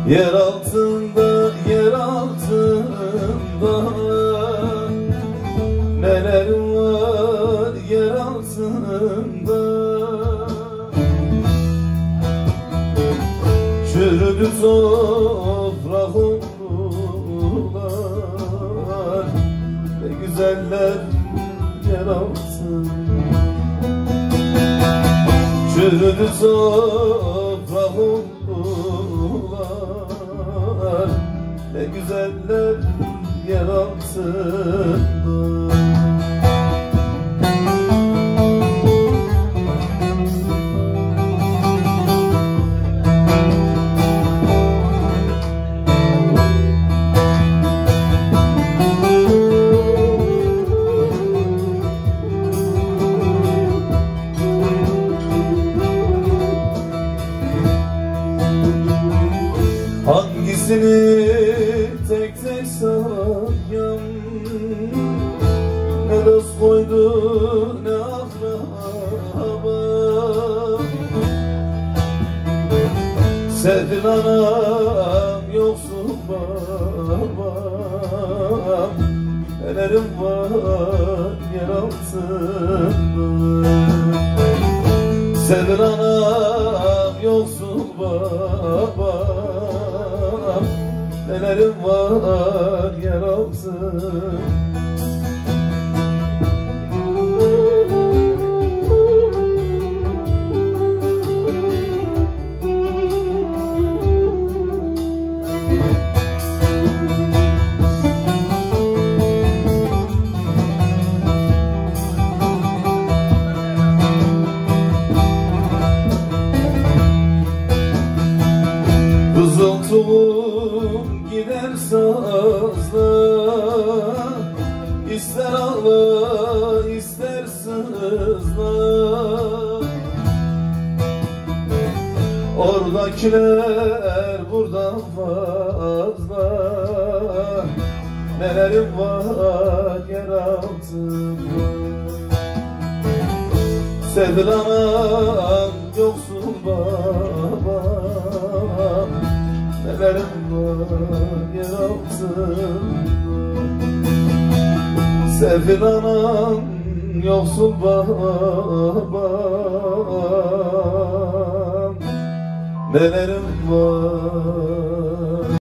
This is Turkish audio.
Yer altında, yer altında neler var yer altında. Çürüdü toprak oldular, ne güzeller yer altında. Çürüdü toprak oldular, ne güzeller yer altında. Hangisini tek tek sayayım, ne dost koydu ne akraba. Sefil anam yoksul babam, nelerim var yer altında. Sefil anam yoksul babam, nelerim var yer altında. Kızıltuğum gider sazla, ister ağla ister sızla. Oradakiler buradan fazla, nelerim var yer altında. Sevil anam yoksul babam, nelerim var yer altında. Sevil anam yoksul babam, nelerim var